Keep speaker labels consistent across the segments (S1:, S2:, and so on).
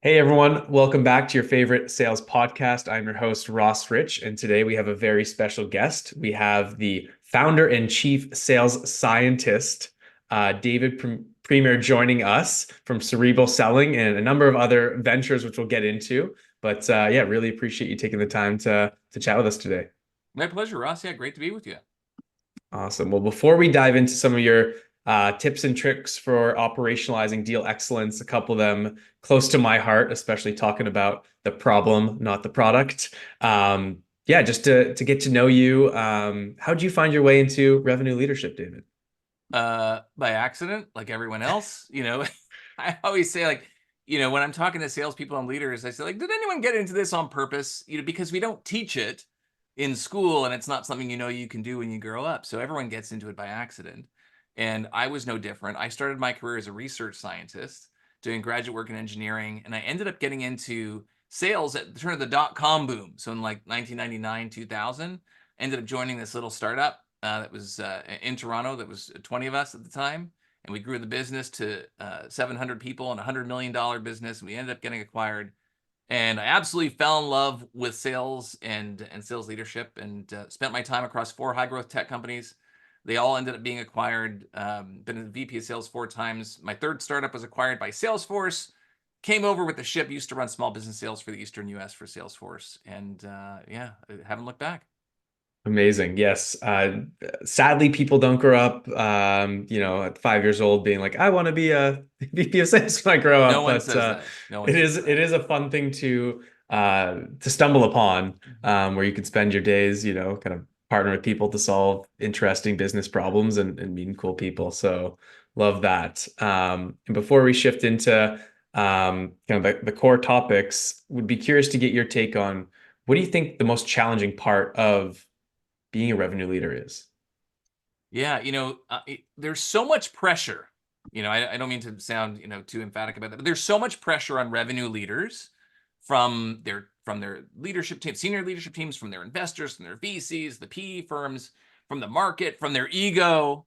S1: Hey everyone, welcome back to your favorite sales podcast. I'm your host, Ross Rich, and today we have a very special guest. We have the founder and chief sales scientist, David Priemer, joining us from Cerebral Selling and a number of other ventures, which we'll get into. But yeah, really appreciate you taking the time to chat with us today.
S2: My pleasure, Ross. Yeah, great to be with you.
S1: Awesome. Well, before we dive into some of your tips and tricks for operationalizing deal excellence, a couple of them close to my heart, especially talking about the problem, not the product. Yeah, just to get to know you, how did you find your way into revenue leadership, David?
S2: By accident, like everyone else, I always say when I'm talking to salespeople and leaders, I say did anyone get into this on purpose? Because we don't teach it in school, and it's not something you can do when you grow up. So everyone gets into it by accident, and I was no different. I started my career as a research scientist, doing graduate work in engineering, and I ended up getting into sales at the turn of the dot-com boom. So in like 1999, 2000, ended up joining this little startup that was in Toronto. That was 20 of us at the time, and we grew the business to 700 people and $100 million business. And we ended up getting acquired, and I absolutely fell in love with sales and sales leadership, and spent my time across 4 high growth tech companies. They all ended up being acquired. Been a VP of sales 4 times. My third startup was acquired by Salesforce. Came over with the ship. Used to run small business sales for the Eastern U.S. for Salesforce, and yeah, I haven't looked back.
S1: Amazing. Yes. Sadly, people don't grow up, at 5 years old being like, I want to be a VP of sales when I grow
S2: No
S1: up.
S2: one
S1: But
S2: says that. No one
S1: it
S2: says
S1: is
S2: that.
S1: it is a fun thing to stumble upon,
S2: Mhm.
S1: where you can spend your days, kind of partner with people to solve interesting business problems and meeting cool people. So love that. And before we shift into kind of the core topics, would be curious to get your take on what do you think the most challenging part of being a revenue leader is?
S2: Yeah, there's so much pressure. I don't mean to sound, too emphatic about that, but there's so much pressure on revenue leaders from their leadership team, senior leadership teams, from their investors, from their VCs, the PE firms, from the market, from their ego.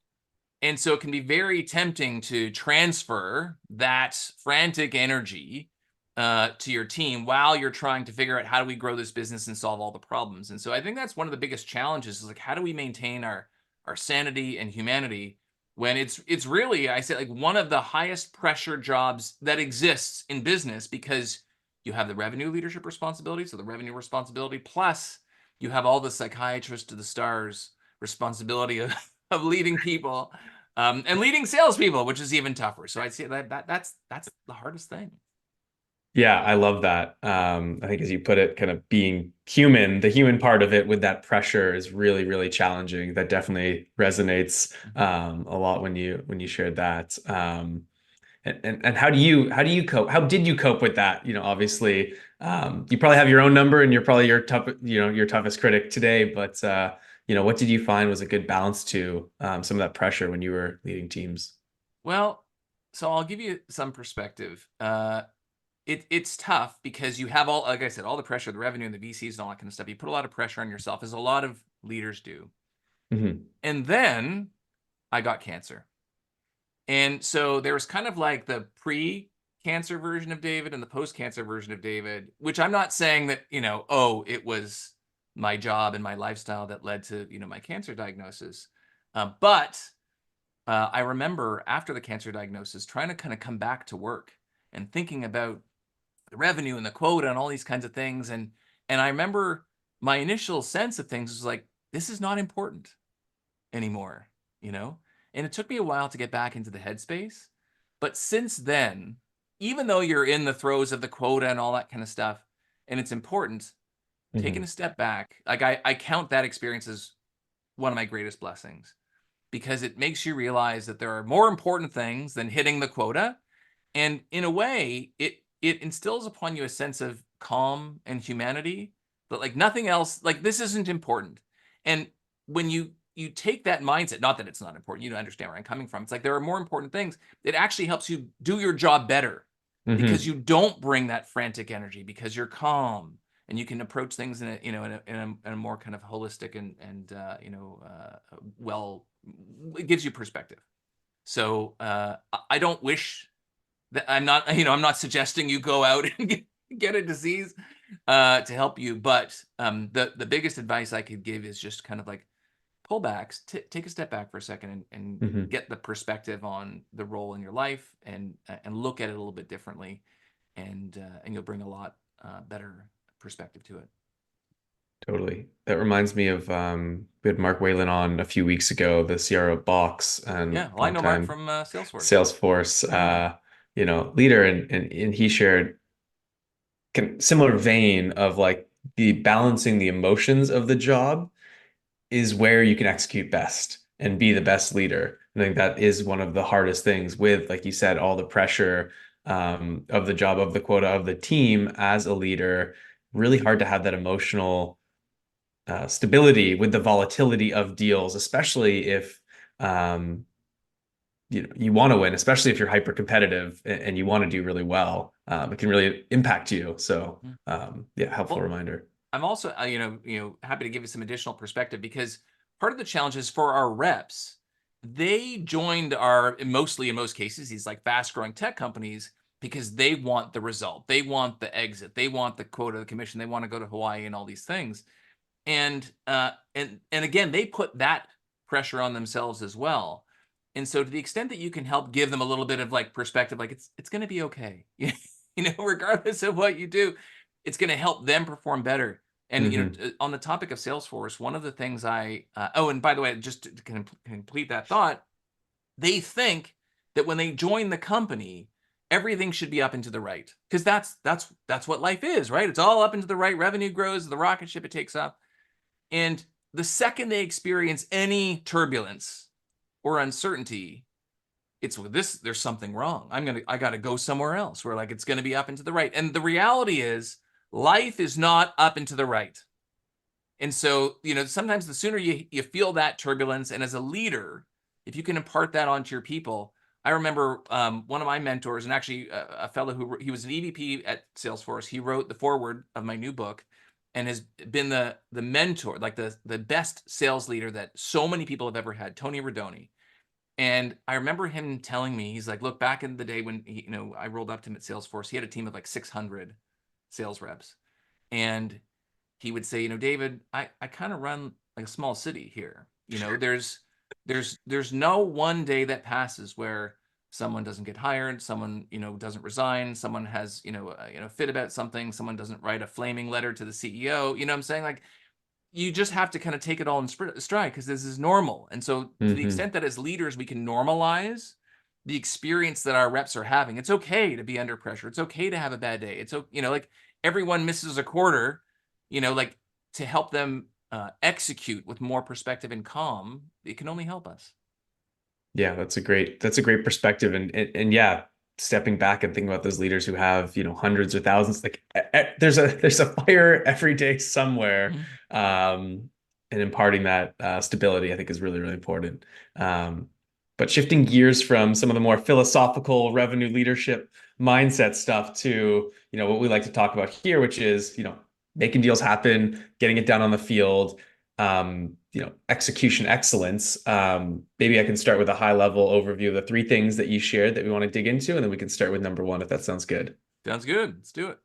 S2: And so it can be very tempting to transfer that frantic energy to your team while you're trying to figure out how do we grow this business and solve all the problems. And so I think that's one of the biggest challenges is like how do we maintain our sanity and humanity when it's really, I say, like one of the highest pressure jobs that exists in business, because you have the revenue leadership responsibility, so the revenue responsibility, plus you have all the psychiatrist to the stars responsibility of leading people, and leading salespeople, which is even tougher. So I'd say that's the hardest thing.
S1: Yeah, I love that. I think as you put it, kind of being human, the human part of it with that pressure is really, really challenging. That definitely resonates
S2: Mhm.
S1: a lot when you shared that. And how do you cope? How did you cope with that? Obviously, you probably have your own number and you're probably your toughest critic today, but what did you find was a good balance to some of that pressure when you were leading teams?
S2: Well, so I'll give you some perspective. It's tough because you have all, like I said, all the pressure, the revenue, and the VCs and all that kind of stuff. You put a lot of pressure on yourself, as a lot of leaders do.
S1: Hmm.
S2: And then I got cancer. And so there was kind of like the pre-cancer version of David and the post-cancer version of David, which I'm not saying that, oh, it was my job and my lifestyle that led to, my cancer diagnosis. But I remember after the cancer diagnosis trying to kind of come back to work and thinking about the revenue and the quota and all these kinds of things. And I remember my initial sense of things was like, this is not important anymore, you know? And it took me a while to get back into the headspace. But since then, even though you're in the throes of the quota and all that kind of stuff, and it's important, taking a
S1: Hmm.
S2: step back, like I count that experience as one of my greatest blessings, because it makes you realize that there are more important things than hitting the quota. And in a way, it instills upon you a sense of calm and humanity, but like nothing else, like this isn't important. And when you take that mindset, not that it's not important, you understand where I'm coming from. It's like there are more important things. It actually helps you do your job better because
S1: Hmm.
S2: you don't bring that frantic energy, because you're calm and you can approach things in a in a more kind of holistic and well, it gives you perspective. So I don't wish I'm not, I'm not suggesting you go out and get a disease to help you, but the biggest advice I could give is just kind of like pull back, take a step back for a second, and
S1: Hmm.
S2: get the perspective on the role in your life, and look at it a little bit differently, and you'll bring a lot better perspective to it.
S1: Totally. That reminds me of we had Mark Whalen on a few weeks ago, the CRO Box and
S2: Yeah, well, I know Mark
S1: longtime
S2: from Salesforce.
S1: Salesforce
S2: Yeah.
S1: leader, and he shared similar vein of like the balancing the emotions of the job is where you can execute best and be the best leader. I think that is one of the hardest things with, like you said, all the pressure of the job, of the quota, of the team as a leader. Really hard to have that emotional stability with the volatility of deals, especially if you want to win, especially if you're hyper competitive and you want to do really well. It can really impact you. So
S2: Mhm.
S1: yeah, helpful
S2: Well,
S1: reminder.
S2: I'm also, happy to give you some additional perspective, because part of the challenge is for our reps. They joined our, mostly in most cases, these like fast growing tech companies because they want the result. They want the exit. They want the quota, the commission. They want to go to Hawaii and all these things. And again, they put that pressure on themselves as well. And so to the extent that you can help give them a little bit of like perspective, like it's going to be okay. Regardless of what you do, it's going to help them perform better. And
S1: Hmm.
S2: on the topic of Salesforce, one of the things oh, and by the way, just to complete that thought, they think that when they join the company, everything should be up and to the right, because that's what life is, right? It's all up and to the right. Revenue grows, the rocket ship, it takes off. And the second they experience any turbulence or uncertainty, it's this, there's something wrong. I got to go somewhere else where like it's going to be up and to the right. And the reality is life is not up and to the right. And so, sometimes the sooner you feel that turbulence, and as a leader, if you can impart that onto your people. I remember one of my mentors, and actually a fellow he was an EVP at Salesforce. He wrote the foreword of my new book, and has been the mentor, like the best sales leader that so many people have ever had, Tony Rodoni. And I remember him telling me, he's like, look, back in the day when I rolled up to him at Salesforce, he had a team of like 600 sales reps. And he would say, David, I kind of run like a small city here. There's no one day that passes where someone doesn't get hired, someone, doesn't resign, someone has, fit about something, someone doesn't write a flaming letter to the CEO. You know what I'm saying? Like, you just have to kind of take it all in stride, because this is normal. And so to the
S1: Hmm.
S2: extent that as leaders we can normalize the experience that our reps are having, it's okay to be under pressure. It's okay to have a bad day. It's okay, like everyone misses a quarter, like, to help them execute with more perspective and calm, it can only help us.
S1: Yeah, that's a great perspective, and yeah, stepping back and thinking about those leaders who have hundreds or thousands, like there's a fire every day somewhere,
S2: Mhm.
S1: and imparting that stability I think is really really important. Um, but shifting gears from some of the more philosophical revenue leadership mindset stuff to what we like to talk about here, which is making deals happen, getting it done on the field, execution excellence. Maybe I can start with a high level overview of the three things that you shared that we want to dig into, and then we can start with number one if that sounds good.
S2: Sounds good. Let's do it.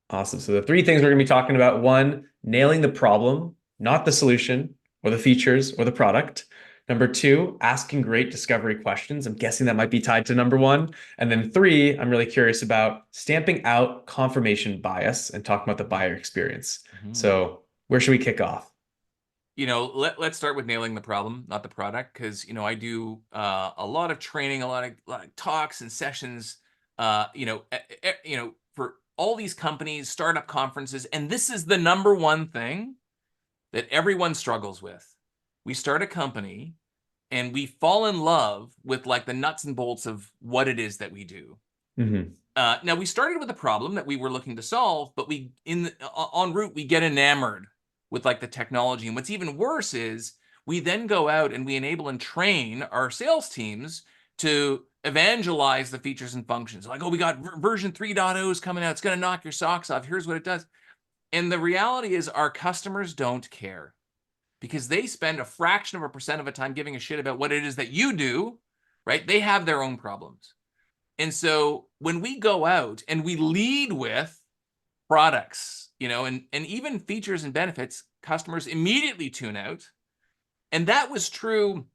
S1: Awesome. So the three things we're going to be talking about: one, nailing the problem, not the solution or the features or the product. Number two, asking great discovery questions. I'm guessing that might be tied to number one. And then three, I'm really curious about stamping out confirmation bias and talking about the buyer experience.
S2: Mhm.
S1: So where should we kick off?
S2: Let's start with nailing the problem, not the product, because I do a lot of training, a lot of talks and sessions, for all these companies, startup conferences, and this is the number one thing that everyone struggles with. We start a company and we fall in love with like the nuts and bolts of what it is that we do.
S1: Hmm.
S2: Now we started with a problem that we were looking to solve, but we en route we get enamored with like the technology. And what's even worse is we then go out and we enable and train our sales teams to evangelize the features and functions. Like, oh, we got version 3.0 is coming out. It's going to knock your socks off. Here's what it does. And the reality is our customers don't care, because they spend a fraction of a percent of a time giving a shit about what it is that you do, right? They have their own problems. And so when we go out and we lead with products, and even features and benefits, customers immediately tune out. And that was true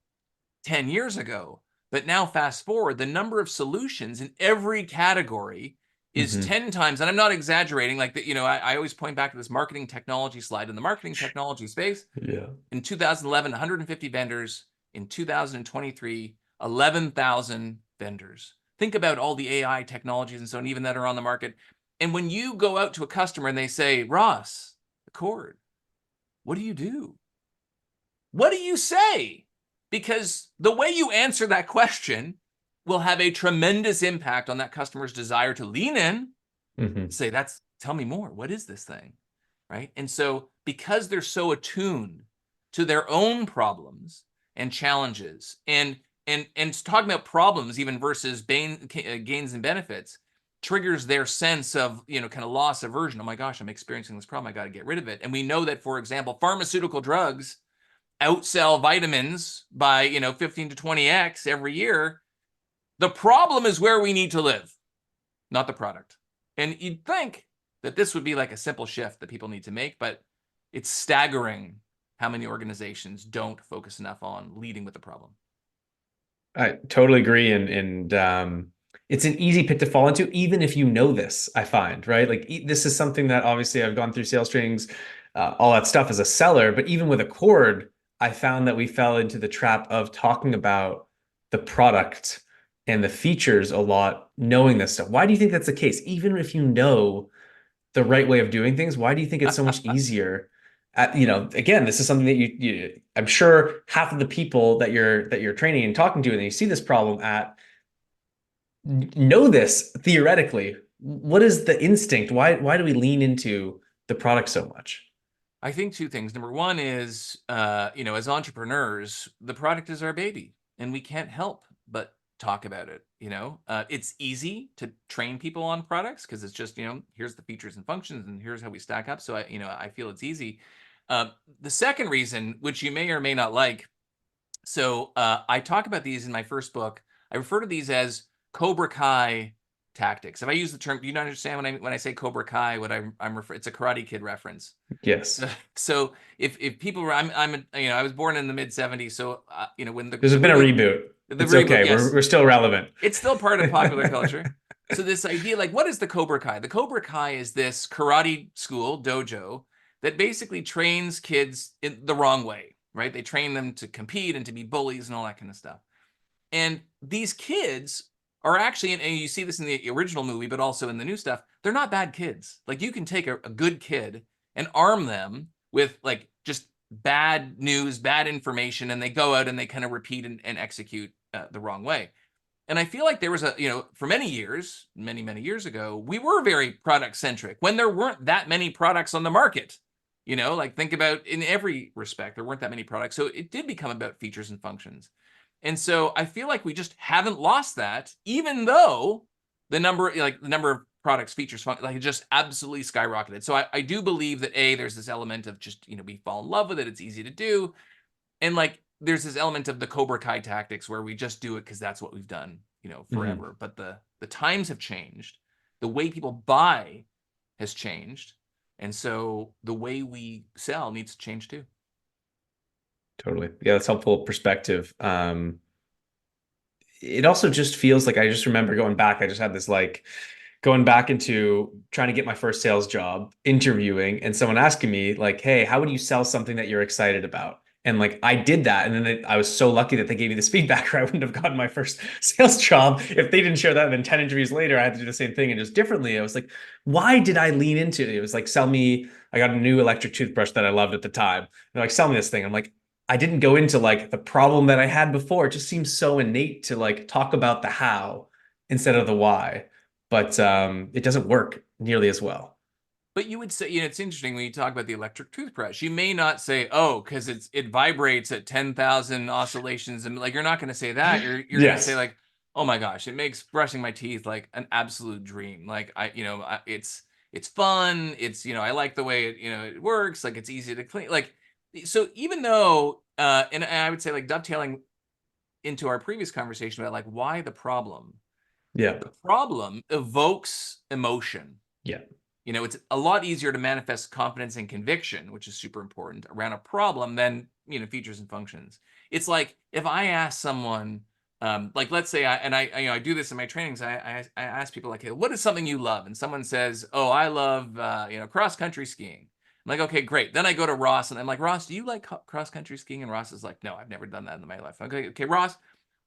S2: 10 years ago. But now, fast forward, the number of solutions in every category is
S1: Hmm.
S2: 10 times. And I'm not exaggerating. Like, I always point back to this marketing technology slide. In the marketing technology space,
S1: Yeah.
S2: in 2011, 150 vendors. In 2023, 11,000 vendors. Think about all the AI technologies and so on, even that are on the market. And when you go out to a customer and they say, Ross, Accord, what do you do? What do you say? Because the way you answer that question will have a tremendous impact on that customer's desire to lean in,
S1: Hmm.
S2: say, tell me more. What is this thing? Right. And so because they're so attuned to their own problems and challenges and talking about problems even versus gains and benefits triggers their sense of, kind of loss aversion. Oh my gosh, I'm experiencing this problem. I got to get rid of it. And we know that, for example, pharmaceutical drugs outsell vitamins by 15 to 20x every year. The problem is where we need to live, not the product. And you'd think that this would be like a simple shift that people need to make, but it's staggering how many organizations don't focus enough on leading with the problem.
S1: I totally agree, and it's an easy pit to fall into, even if you know this. I find, right? Like this is something that obviously I've gone through sales trainings, all that stuff as a seller, but even with Accord, I found that we fell into the trap of talking about the product and the features a lot, knowing this stuff. Why do you think that's the case? Even if you know the right way of doing things, why do you think it's so much easier? Again, this is something that I'm sure half of the people that you're training and talking to, and you see this problem at, know this theoretically. What is the instinct? Why do we lean into the product so much?
S2: I think two things. Number one is, as entrepreneurs, the product is our baby, and we can't help but talk about it. It's easy to train people on products because it's just, here's the features and functions, and here's how we stack up. So I feel it's easy. Uh, the second reason, which you may or may not like, so I talk about these in my first book. I refer to these as Cobra Kai tactics. If I use the term, do you not understand when I say Cobra Kai? What I'm referring? It's a Karate Kid reference.
S1: Yes.
S2: So if people were, I was born in the mid 70s. So, when
S1: There's
S2: the
S1: been a
S2: movie,
S1: reboot.
S2: the
S1: It's
S2: reboot,
S1: okay.
S2: yes,
S1: We're still relevant.
S2: it's still part of popular culture. So this idea, like, what is the Cobra Kai? The Cobra Kai is this karate school dojo that basically trains kids in the wrong way, right? They train them to compete and to be bullies and all that kind of stuff. And these kids are actually, and you see this in the original movie, but also in the new stuff, they're not bad kids. Like, you can take a good kid and arm them with like just bad news, bad information, and they go out and they kind of repeat and execute the wrong way. And I feel like there was for many years, many, many years ago, we were very product centric when there weren't that many products on the market. Like, think about, in every respect, there weren't that many products. So it did become about features and functions. And so I feel like we just haven't lost that, even though the number of products, features, like, it just absolutely skyrocketed. So I do believe that there's this element of just, we fall in love with it. It's easy to do. And like, there's this element of the Cobra Kai tactics where we just do it because that's what we've done,
S1: Mhm.
S2: forever. But the times have changed. The way people buy has changed. And so the way we sell needs to change too.
S1: Totally. Yeah, that's helpful perspective. It also just feels like I just remember going back. I just had this like going back into trying to get my first sales job, interviewing, and someone asking me like, "Hey, how would you sell something that you're excited about?" And like I did that, and then I was so lucky that they gave me this feedback, or I wouldn't have gotten my first sales job if they didn't share that. And then 10 interviews later, I had to do the same thing and just differently. I was like, why did I lean into it? It was like, sell me. I got a new electric toothbrush that I loved at the time. They're like, sell me this thing. I'm like, I didn't go into like the problem that I had before. It just seems so innate to like talk about the how instead of the why, but it doesn't work nearly as well.
S2: But you would say, it's interesting when you talk about the electric toothbrush. You may not say, "Oh, because it vibrates at 10,000 oscillations," and like, you're not going to say that. You're going to say
S1: Yes.
S2: like, "Oh my gosh, it makes brushing my teeth like an absolute dream. Like, it's fun. It's, I like the way it works. Like, it's easy to clean. Like, so even though, and I would say, like, dovetailing into our previous conversation about like why the problem.
S1: Yeah.
S2: The problem evokes emotion.
S1: Yeah.
S2: It's a lot easier to manifest confidence and conviction, which is super important around a problem than, features and functions. It's like if I ask someone, like let's say I do this in my trainings. I ask people like, hey, what is something you love? And someone says, oh, I love, cross country skiing. I'm like, okay, great. Then I go to Ross and I'm like, Ross, do you like cross country skiing? And Ross is like, no, I've never done that in my life. Okay, Ross,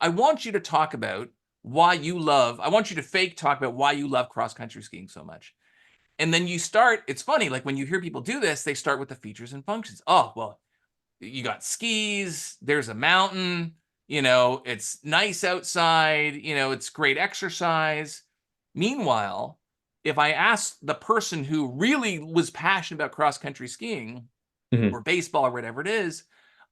S2: I want you to talk about I want you to fake talk about why you love cross country skiing so much. And then it's funny, like when you hear people do this, they start with the features and functions. Oh, well, you got skis, there's a mountain, it's nice outside, it's great exercise. Meanwhile, if I ask the person who really was passionate about cross country skiing or
S1: Hmm.
S2: baseball or whatever it is,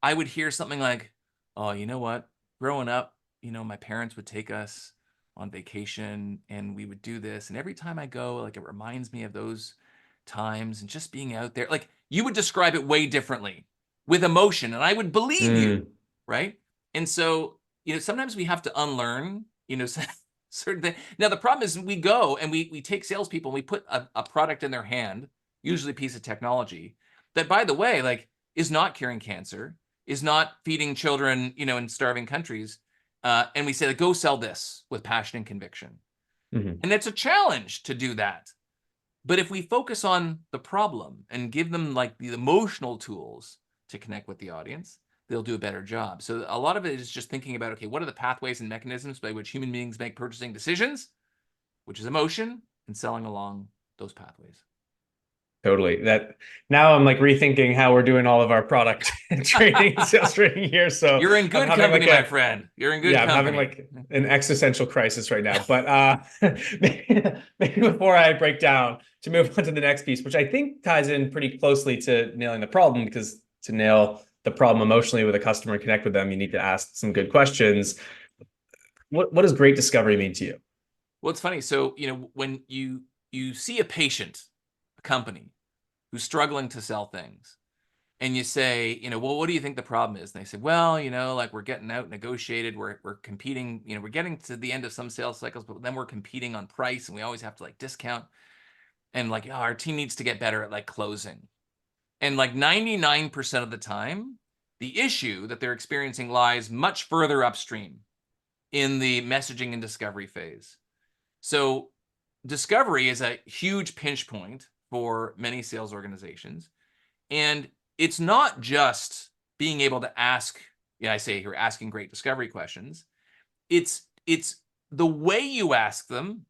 S2: I would hear something like, oh, you know what? Growing up, my parents would take us on vacation and we would do this. And every time I go, like it reminds me of those times and just being out there. Like you would describe it way differently with emotion, and I would believe you,
S1: Mm.
S2: right? And so, sometimes we have to unlearn, certain things. Now, the problem is we go and we take salespeople and we put a product in their hand, usually a piece of technology that, by the way, like is not curing cancer, is not feeding children, in starving countries. And we say, like, go sell this with passion and conviction.
S1: Hmm.
S2: And it's a challenge to do that. But if we focus on the problem and give them like the emotional tools to connect with the audience, they'll do a better job. So a lot of it is just thinking about, okay, what are the pathways and mechanisms by which human beings make purchasing decisions, which is emotion, and selling along those pathways.
S1: Totally. That now I'm like rethinking how we're doing all of our product training and sales training here. So
S2: You're in
S1: I'm
S2: good
S1: having
S2: company,
S1: like
S2: my
S1: a
S2: friend. You're in good
S1: yeah, I'm having
S2: company.
S1: like an existential crisis right now. But maybe before I break down to move on to the next piece, which I think ties in pretty closely to nailing the problem, because to nail the problem emotionally with a customer and connect with them, you need to ask some good questions. What does great discovery mean to you?
S2: Well, it's funny. So, when you see a patient, a company who's struggling to sell things, and you say, well, what do you think the problem is? And they say, well, like we're getting out negotiated, we're competing, we're getting to the end of some sales cycles, but then we're competing on price and we always have to like discount. And like, oh, our team needs to get better at like closing. And like 99% of the time, the issue that they're experiencing lies much further upstream in the messaging and discovery phase. So discovery is a huge pinch point for many sales organizations. And it's not just being able to ask, I say you're asking great discovery questions. It's the way you ask them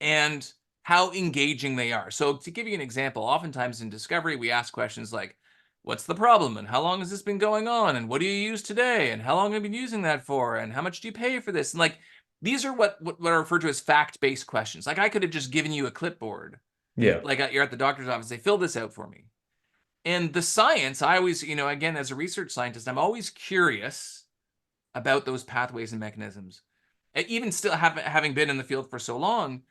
S2: and how engaging they are. So to give you an example, oftentimes in discovery, we ask questions like, what's the problem? And how long has this been going on? And what do you use today? And how long have you been using that for? And how much do you pay for this? And like, these are what are referred to as fact-based questions. Like I could have just given you a clipboard and
S1: Yeah.
S2: like you're at the doctor's office, they fill this out for me. And the science, I always, again, as a research scientist, I'm always curious about those pathways and mechanisms. Even still having been in the field for so long,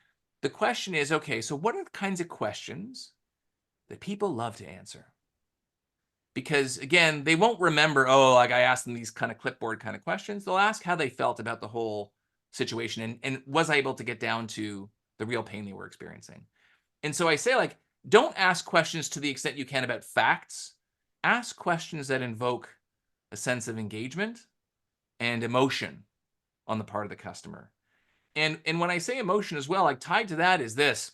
S2: the question is, okay, so what are the kinds of questions that people love to answer? Because again, they won't remember, oh, like I asked them these kind of clipboard kind of questions. They'll ask how they felt about the whole situation and was I able to get down to the real pain they were experiencing. And so I say, like, don't ask questions to the extent you can about facts. Ask questions that invoke a sense of engagement and emotion on the part of the customer. And when I say emotion as well, like tied to that is this,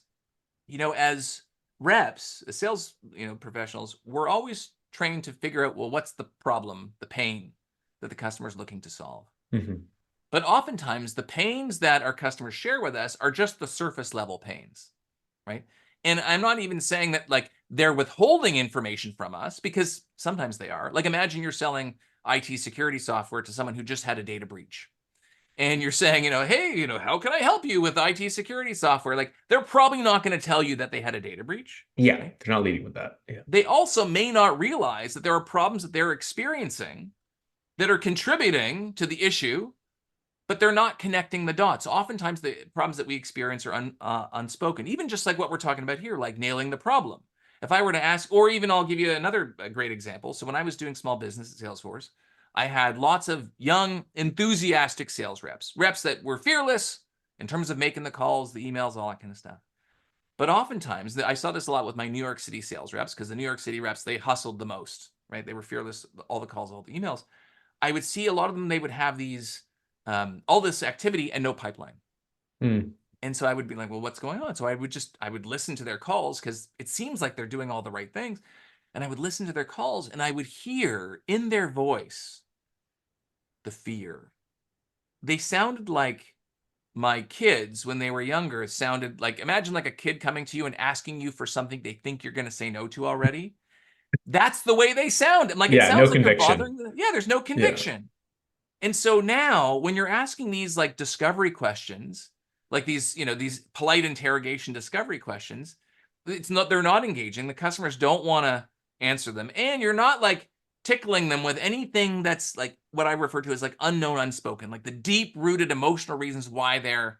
S2: as reps, as sales, professionals, we're always trained to figure out, well, what's the problem, the pain that the customer is looking to solve.
S1: Hmm.
S2: But oftentimes the pains that our customers share with us are just the surface level pains, right? And I'm not even saying that like they're withholding information from us, because sometimes they are. Like imagine you're selling IT security software to someone who just had a data breach. And you're saying, hey, how can I help you with IT security software? Like they're probably not going to tell you that they had a data breach.
S1: Yeah,
S2: Right?
S1: they're not leading with that. Yeah.
S2: They also may not realize that there are problems that they're experiencing that are contributing to the issue, but they're not connecting the dots. Oftentimes, the problems that we experience are unspoken, even just like what we're talking about here, like nailing the problem. If I were to ask, or even I'll give you another great example. So when I was doing small business at Salesforce, I had lots of young, enthusiastic sales reps that were fearless, in terms of making the calls, the emails, all that kind of stuff. But oftentimes, I saw this a lot with my New York City sales reps, because the New York City reps, they hustled the most, right? They were fearless, all the calls, all the emails. I would see a lot of them, they would have these, all this activity and no pipeline.
S1: Mm.
S2: And so I would be like, well, what's going on? So I would listen to their calls, because it seems like they're doing all the right things. And I would listen to their calls, and I would hear in their voice the fear. They sounded like my kids when they were younger. Sounded like, imagine like a kid coming to you and asking you for something they think you're going to say no to already. That's the way they sound. I'm like, it
S1: Yeah, no
S2: sounds like they're
S1: conviction.
S2: bothering them. Yeah, there's no
S1: Yeah.
S2: conviction. And so now when you're asking these like discovery questions, like these, these polite interrogation discovery questions, they're not engaging. The customers don't want to answer them. And you're not like tickling them with anything that's like what I refer to as like unknown, unspoken, like the deep rooted emotional reasons why they're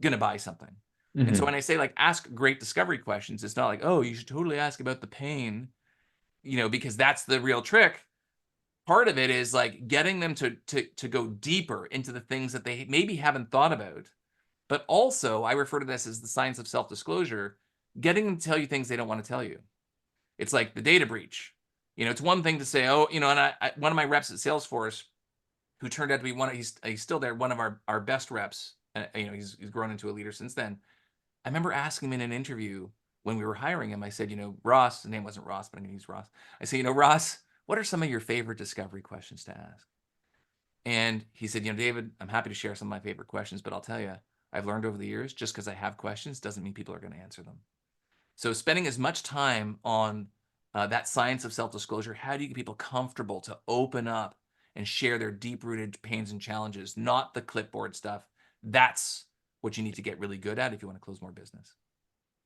S2: going to buy something. And so when
S1: Hmm.
S2: I say like ask great discovery questions, it's not like, oh, you should totally ask about the pain, because that's the real trick. Part of it is like getting them to go deeper into the things that they maybe haven't thought about. But also, I refer to this as the science of self-disclosure, getting them to tell you things they don't want to tell you. It's like the data breach. It's one thing to say, oh, and one of my reps at Salesforce, who turned out to be he's still there, one of our best reps. He's grown into a leader since then. I remember asking him in an interview when we were hiring him. I said, Ross, the name wasn't Ross, but I'm going to use Ross. I said, Ross, what are some of your favorite discovery questions to ask? And he said, David, I'm happy to share some of my favorite questions, but I'll tell you, I've learned over the years, just because I have questions doesn't mean people are going to answer them. So spending as much time on that science of self-disclosure, how do you get people comfortable to open up and share their deep-rooted pains and challenges, not the clipboard stuff? That's what you need to get really good at if you want to close more business.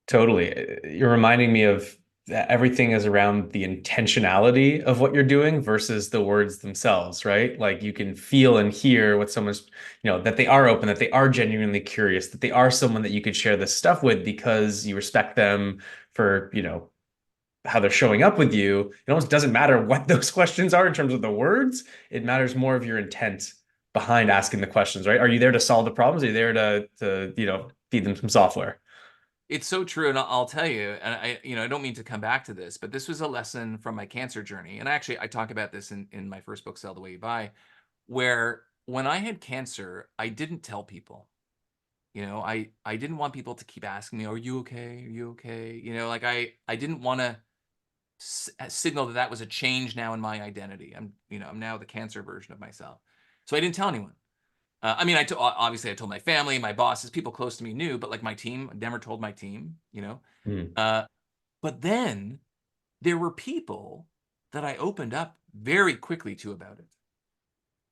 S1: Totally. You're reminding me of that everything is around the intentionality of what you're doing versus the words themselves, right? Like you can feel and hear what someone's, that they are open, that they are genuinely curious, that they are someone that you could share this stuff with because you respect them for, how they're showing up with you. It almost doesn't matter what those questions are in terms of the words. It matters more of your intent behind asking the questions, right? Are you there to solve the problems? Are you there to feed them some software?
S2: It's so true, and I'll tell you, and I don't mean to come back to this, but this was a lesson from my cancer journey, and actually, I talk about this in my first book, Sell the Way You Buy, where when I had cancer, I didn't tell people. I didn't want people to keep asking me, "Are you okay? Are you okay?" Like I didn't want to signal that that was a change now in my identity. I'm now the cancer version of myself, so I didn't tell anyone. I mean, obviously I told my family, my bosses, people close to me knew, but like my team, I never told my team.
S1: Hmm.
S2: Uh, but then there were people that I opened up very quickly to about it.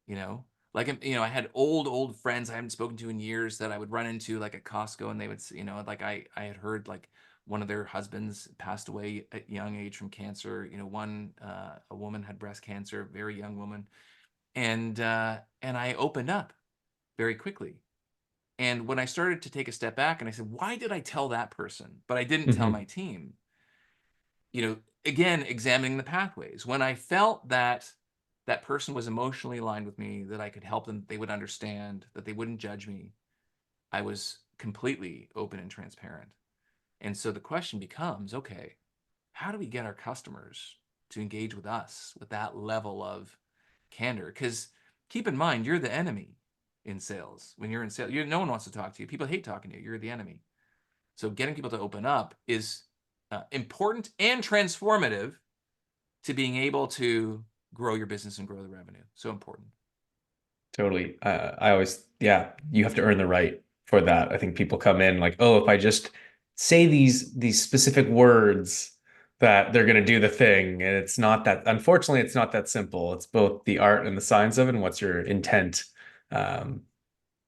S2: You know, like I had old friends I haven't spoken to in years that I would run into like at Costco, and they would, like I had heard like one of their husbands passed away at young age from cancer. One a woman had breast cancer, very young woman, and I opened up very quickly. And when I started to take a step back and I said, why did I tell that person, but I didn't tell
S1: Hmm.
S2: my team? Again, examining the pathways. When I felt that that person was emotionally aligned with me, that I could help them, they would understand, that they wouldn't judge me, I was completely open and transparent. And so the question becomes, okay, how do we get our customers to engage with us with that level of candor? Because keep in mind, you're the enemy in sales. When you're in sales, no one wants to talk to you. People hate talking to you. You're the enemy. So getting people to open up is important and transformative to being able to grow your business and grow the revenue. So important.
S1: Totally. I always, yeah, you have to earn the right for that. I think people come in like, oh, if I just say these specific words, that they're going to do the thing. And it's not that, unfortunately, it's not that simple. It's both the art and the science of it and what's your intent. Um,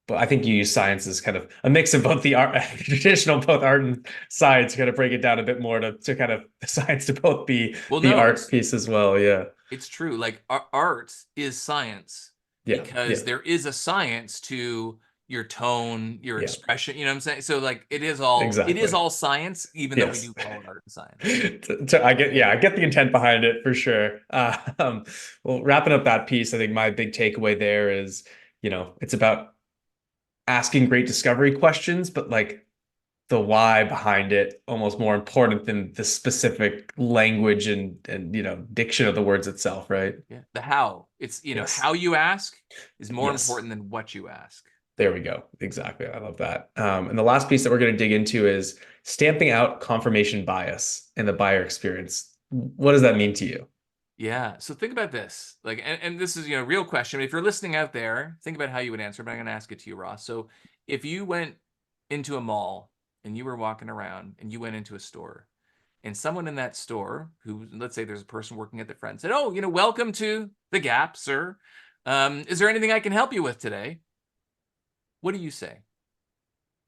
S1: but I think you use science as kind of a mix of both the art, traditional, both art and science, to kind of break it down a bit more to kind of the science to both be
S2: Well,
S1: the
S2: no,
S1: art piece as well. Yeah.
S2: it's true. Like art is science,
S1: Yeah.
S2: because
S1: Yeah.
S2: there is a science to your tone, your
S1: Yeah.
S2: expression. You know what I'm saying? So like it is
S1: Exactly.
S2: all science, even though we
S1: Yes.
S2: do call it art and science.
S1: I get the intent behind it for sure. Well, wrapping up that piece, I think my big takeaway there is, it's about asking great discovery questions, but like the why behind it almost more important than the specific language and diction of the words itself, right?
S2: Yeah. The how. It's,
S1: Yes.
S2: how you ask is more
S1: Yes.
S2: important than what you ask.
S1: There we go. Exactly. I love that. And the last piece that we're going to dig into is stamping out confirmation bias in the buyer experience. What does that mean to you?
S2: Yeah. So think about this. Like, and this is, real question. If you're listening out there, think about how you would answer, but I'm going to ask it to you, Ross. So if you went into a mall and you were walking around and you went into a store and someone in that store who, let's say there's a person working at the front, said, "Oh, welcome to the Gap, sir. Is there anything I can help you with today?" What do you say?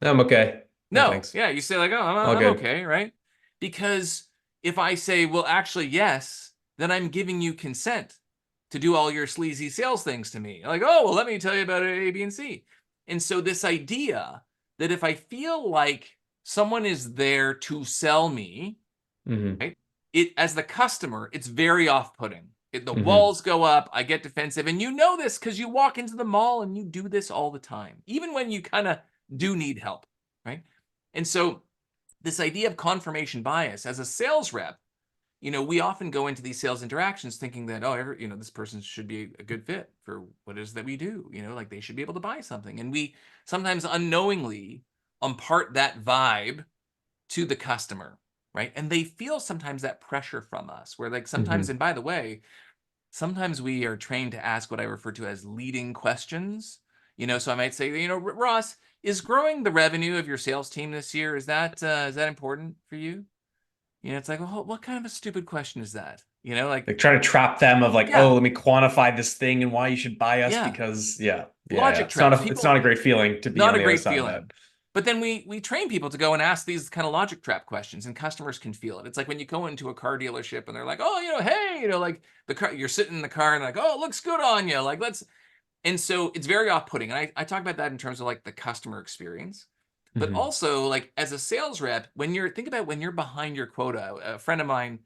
S1: I'm okay. No,
S2: No.
S1: thanks.
S2: Yeah. You say like, "Oh, I'm,
S1: All
S2: I'm
S1: good.
S2: okay." Right. Because if I say, "Well, actually, yes," then I'm giving you consent to do all your sleazy sales things to me. Like, "Oh, well, let me tell you about A, B, and C." And so this idea that if I feel like someone is there to sell me,
S1: Hmm.
S2: right? It, as the customer, it's very off-putting. The
S1: Hmm.
S2: walls go up, I get defensive, and you know this because you walk into the mall and you do this all the time, even when you kind of do need help, right? And so this idea of confirmation bias as a sales rep, we often go into these sales interactions thinking that, oh, this person should be a good fit for what it is that we do, like they should be able to buy something. And we sometimes unknowingly impart that vibe to the customer, right? And they feel sometimes that pressure from us, where like sometimes,
S1: Hmm.
S2: and by the way, sometimes we are trained to ask what I refer to as leading questions. So I might say, Ross, is growing the revenue of your sales team this year, is that important for you? It's like, well, what kind of a stupid question is that? Like,
S1: Like trying to trap them of like,
S2: yeah,
S1: oh, let me quantify this thing and why you should buy us
S2: yeah,
S1: because yeah, yeah, yeah.
S2: logic
S1: It's not
S2: traps.
S1: it's not
S2: People,
S1: a great feeling to be
S2: not
S1: on
S2: a
S1: the other
S2: great
S1: side of
S2: feeling.
S1: that.
S2: But then we train people to go and ask these kind of logic trap questions, and customers can feel it. It's like when you go into a car dealership and they're like, "Oh, hey, like the car, you're sitting in the car and like, oh, it looks good on you. Like, let's." And so it's very off-putting. And I talk about that in terms of like the customer experience, but
S1: Hmm.
S2: also like as a sales rep, think about when you're behind your quota. A friend of mine,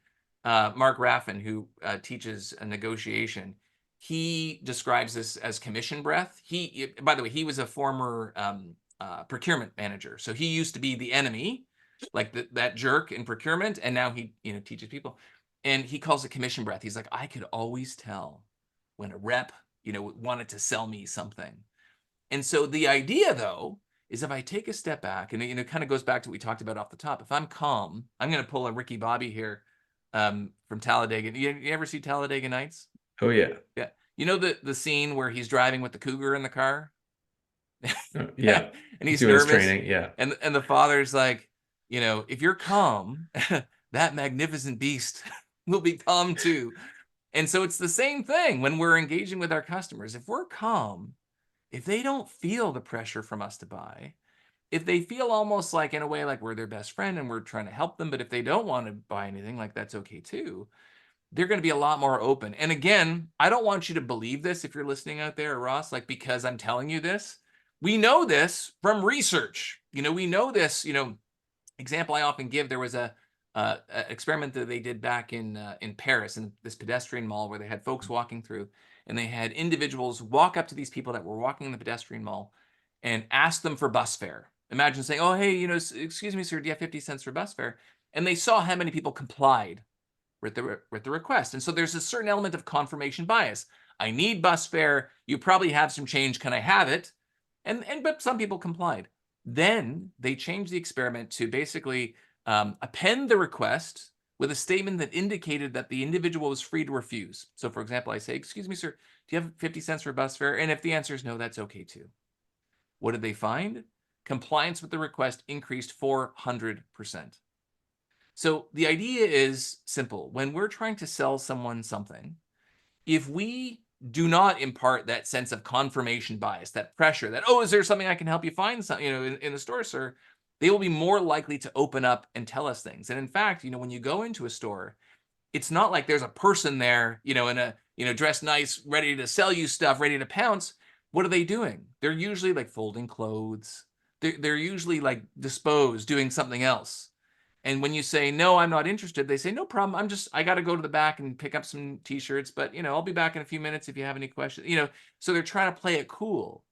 S2: Mark Raffin, who teaches a negotiation, he describes this as commission breath. By the way, he was a former procurement manager, so he used to be the enemy, like that jerk in procurement, and now he teaches people, and he calls it commission breath. He's like, I could always tell when a rep wanted to sell me something. And so the idea, though, is if I take a step back, and it kind of goes back to what we talked about off the top. If I'm calm, I'm going to pull a Ricky Bobby here, from Talladega. You ever see Talladega Nights?
S1: Oh yeah.
S2: Yeah. You know the scene where he's driving with the cougar in the car, and
S1: Yeah.
S2: he's
S1: Doing his
S2: nervous,
S1: training. Yeah.
S2: and the father's like, if you're calm, that magnificent beast will be calm too. And so it's the same thing when we're engaging with our customers. If we're calm, if they don't feel the pressure from us to buy, if they feel almost like in a way like we're their best friend and we're trying to help them, but if they don't want to buy anything, like that's okay too, they're going to be a lot more open. And again, I don't want you to believe this if you're listening out there, Ross, like because I'm telling you this. We know this from research. We know this, example I often give, there was a experiment that they did back in Paris in this pedestrian mall where they had folks walking through, and they had individuals walk up to these people that were walking in the pedestrian mall and ask them for bus fare. Imagine saying, "Oh, hey, excuse me, sir, do you have 50 cents for bus fare?" And they saw how many people complied with the request. And so there's a certain element of confirmation bias. I need bus fare. You probably have some change. Can I have it? And but some people complied. Then they changed the experiment to basically append the request with a statement that indicated that the individual was free to refuse. So, for example, I say, "Excuse me, sir, do you have 50 cents for bus fare?" And if the answer is no, that's okay too. What did they find? Compliance with the request increased 400%. So the idea is simple. When we're trying to sell someone something, if we do not impart that sense of confirmation bias, that pressure that, oh, is there something I can help you find some, in the store, sir, they will be more likely to open up and tell us things. And in fact, when you go into a store, it's not like there's a person there, in a, dressed nice, ready to sell you stuff, ready to pounce. What are they doing? They're usually like folding clothes. They're usually like disposed, doing something else. And when you say, no, I'm not interested, they say, no problem. I got to go to the back and pick up some t-shirts, but I'll be back in a few minutes if you have any questions, so they're trying to play it cool.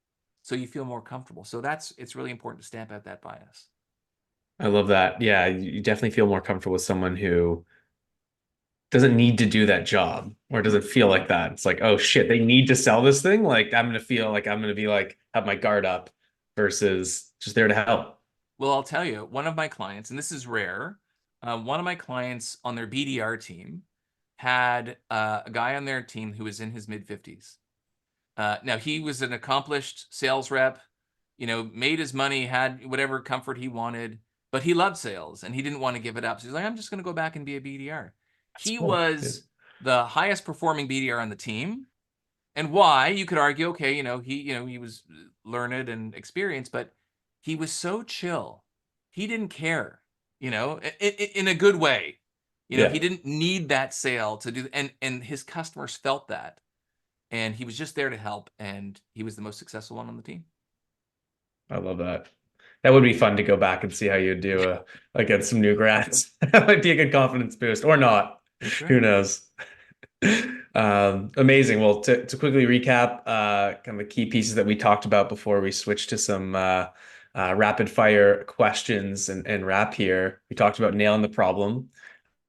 S2: so you feel more comfortable. So it's really important to stamp out that bias.
S1: I love that. Yeah, you definitely feel more comfortable with someone who doesn't need to do that job or doesn't feel like that. It's like, oh shit, they need to sell this thing. Like I'm gonna feel like I'm gonna be like have my guard up versus just there to help.
S2: Well, I'll tell you, one of my clients, and this is rare, one of my clients on their BDR team had a guy on their team who was in his mid 50s. Now he was an accomplished sales rep, made his money, had whatever comfort he wanted, but he loved sales and he didn't want to give it up. So he's like, I'm just going to go back and be a BDR.
S1: That's
S2: He
S1: cool. Yeah.
S2: was the highest performing BDR on the team. And why? You could argue, okay, he was learned and experienced, but he was so chill. He didn't care, in a good way. He
S1: Yeah,
S2: didn't need that sale to do, and his customers felt that, and he was just there to help, and he was the most successful one on the team.
S1: I love that. That would be fun to go back and see how you do
S2: Yeah,
S1: against some new grads. That might be a good confidence boost or not.
S2: that's
S1: Who
S2: right.
S1: knows? Amazing. Well, to quickly recap, kind of the key pieces that we talked about before we switch to some rapid fire questions and wrap here. We talked about nailing the problem,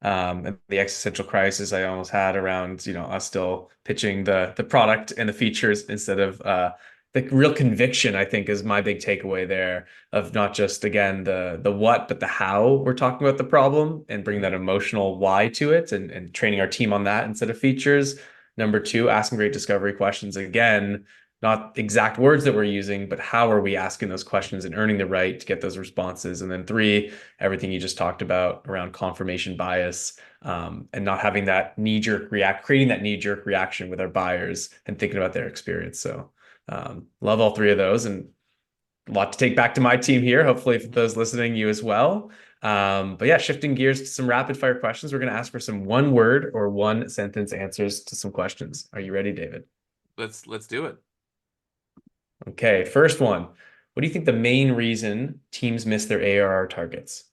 S1: and the existential crisis I almost had around, us still pitching the product and the features instead of the real conviction, I think, is my big takeaway there of not just again the what, but the how we're talking about the problem and bringing
S2: Mhm.
S1: that emotional why to it and training our team on that instead of features. Number two, asking great discovery questions again, not exact words that we're using, but how are we asking those questions and earning the right to get those responses. And then three, everything you just talked about around confirmation bias, and not having that creating that knee jerk reaction with our buyers and thinking about their experience. So, love all three of those and a lot to take back to my team here. Hopefully, for
S2: Mhm.
S1: those listening, you as well. But yeah, shifting gears to some rapid fire questions. We're going to ask for some one word or one sentence answers to some questions. Are you ready, David?
S2: Let's do it.
S1: Okay, first one. What do you think the main reason teams miss their ARR targets?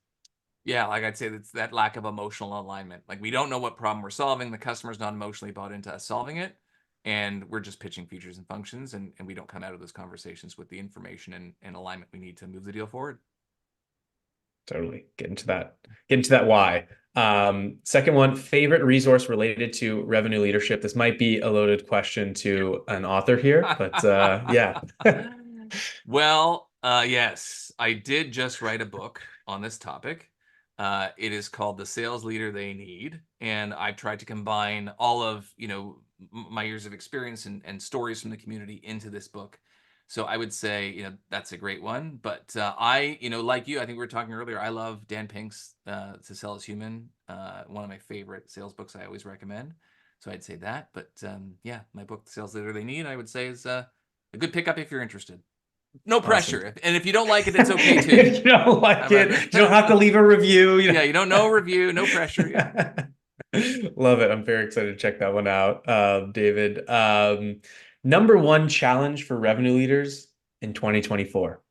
S2: Yeah, like I'd say that's that lack of emotional alignment. Like we don't know what problem we're solving. The customer's not emotionally bought into us solving it. And we're just pitching features and functions, and we don't come out of those conversations with the information and alignment we need to move the deal forward.
S1: Totally. Get into that why. Second one, favorite resource related to revenue leadership. This might be a loaded question to an author here, but yeah.
S2: Well, yes, I did just write a book on this topic. It is called The Sales Leader They Need, and I've tried to combine all of, my years of experience and stories from the community into this book. So I would say, that's a great one. But like you, I think we were talking earlier, I love Dan Pink's To Sell is Human, one of my favorite sales books I always recommend. So I'd say that. But yeah, my book, The Sales Leader They Need, I would say is a good pickup if you're interested. No
S1: Awesome.
S2: pressure. And if you don't like it, it's okay too.
S1: You don't
S2: How
S1: like
S2: about
S1: it, you don't have to
S2: that?
S1: leave a review,
S2: Yeah, you don't know review, no pressure. Yeah.
S1: Love it. I'm very excited to check that one out, David. Number one challenge for revenue leaders in 2024.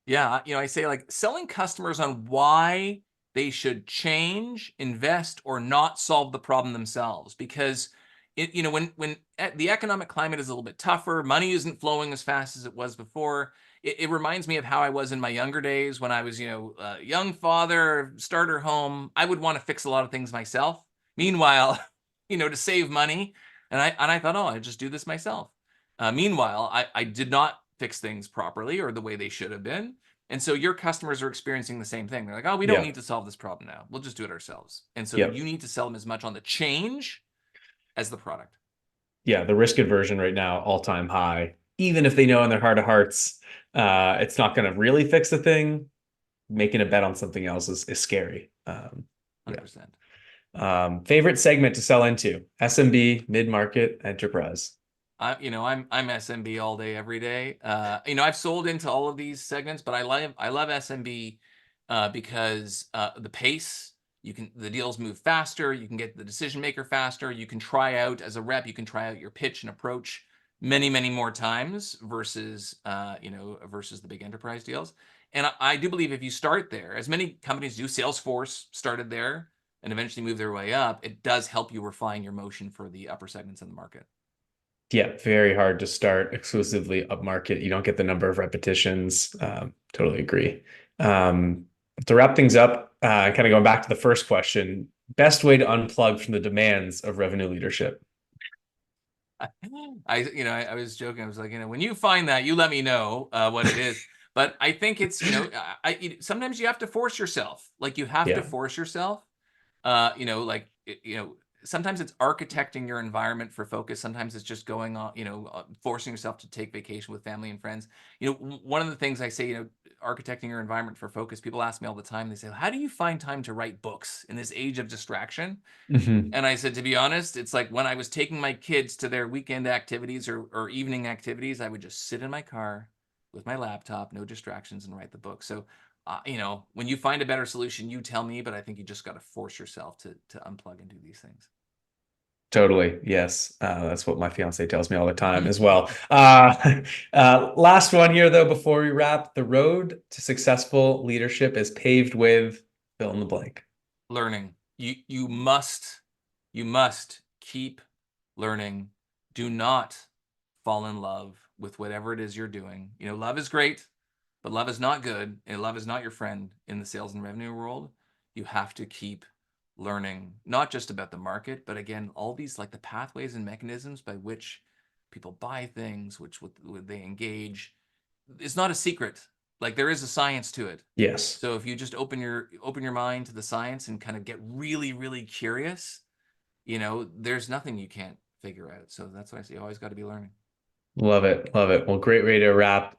S2: Yeah, I say like selling customers on why they should change, invest, or not solve the problem themselves. Because when the economic climate is a little bit tougher, money isn't flowing as fast as it was before. It reminds me of how I was in my younger days when I was, a young father, starter home. I would want to fix a lot of things myself. Meanwhile, to save money, and I thought, oh, I just do this myself. Meanwhile, I did not fix things properly or the way they should have been. And so your customers are experiencing the same thing. They're like, oh, we don't
S1: Yeah.
S2: need to solve this problem now. We'll just do it ourselves. And so
S1: Yep.
S2: you need to sell them as much on the change as the product.
S1: Yeah. The risk aversion right now, all-time high. Even if they know in their heart of hearts, it's not going to really fix the thing, making a bet on something else is scary. Yeah.
S2: 100%.
S1: Favorite segment to sell into: SMB, mid-market, enterprise.
S2: I'm SMB all day, every day. I've sold into all of these segments, but I love SMB because the pace, the deals move faster. You can get the decision maker faster. You can try out as a rep. You can try out your pitch and approach many more times versus the big enterprise deals. And I do believe if you start there, as many companies do, Salesforce started there and eventually moved their way up. It does help you refine your motion for the upper segments in the market.
S1: Yeah, very hard to start exclusively upmarket. You don't get the number of repetitions. Totally agree. Um, to wrap things up, kind of going back to the first question, best way to unplug from the demands of revenue leadership.
S2: I was joking. I was like, when you find that, you let me know what it is. But I think it's, sometimes you have to force yourself. Like you have to
S1: Yeah.
S2: force yourself. Sometimes it's architecting your environment for focus. Sometimes it's just going on, forcing yourself to take vacation with family and friends. One of the things I say, architecting your environment for focus. People ask me all the time. They say, "How do you find time to write books in this age of distraction?"
S1: Hmm.
S2: And I said, to be honest, it's like when I was taking my kids to their weekend activities or evening activities, I would just sit in my car with my laptop, no distractions, and write the book. So, when you find a better solution, you tell me, but I think you just got to force yourself to unplug and do these things.
S1: Totally. Yes. That's what my fiance tells me all the time as well. Last one here, though, before we wrap, the road to successful leadership is paved with fill in the blank.
S2: Learning. You must keep learning. Do not fall in love with whatever it is you're doing. Love is great, but love is not good, and love is not your friend in the sales and revenue world. You have to keep learning, not just about the market, but again, all these like the pathways and mechanisms by which people buy things, which they engage. It's not a secret. Like there is a science to it.
S1: Yes.
S2: So if you just open your mind to the science and kind of get really, really curious, there's nothing you can't figure out. So that's why I say you always got to be learning.
S1: Love it. Love it. Well, great way to wrap.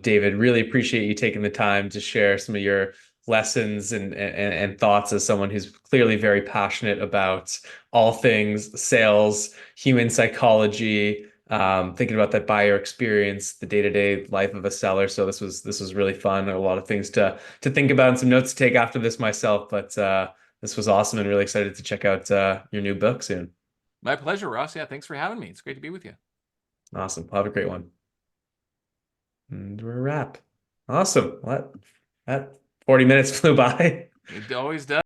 S1: David, really appreciate you taking the time to share some of your lessons and thoughts as someone who's clearly very passionate about all things sales, human psychology, thinking about that buyer experience, the day-to-day life of a seller. So this was really fun. A lot of things to think about and some notes to take after this myself. But this was awesome and really excited to check out your new book soon.
S2: My pleasure, Ross. Yeah, thanks for having me. It's great to be with you.
S1: Awesome. Well, have a great one. And we're a wrap. Awesome. What? That 40 minutes flew by.
S2: It always does.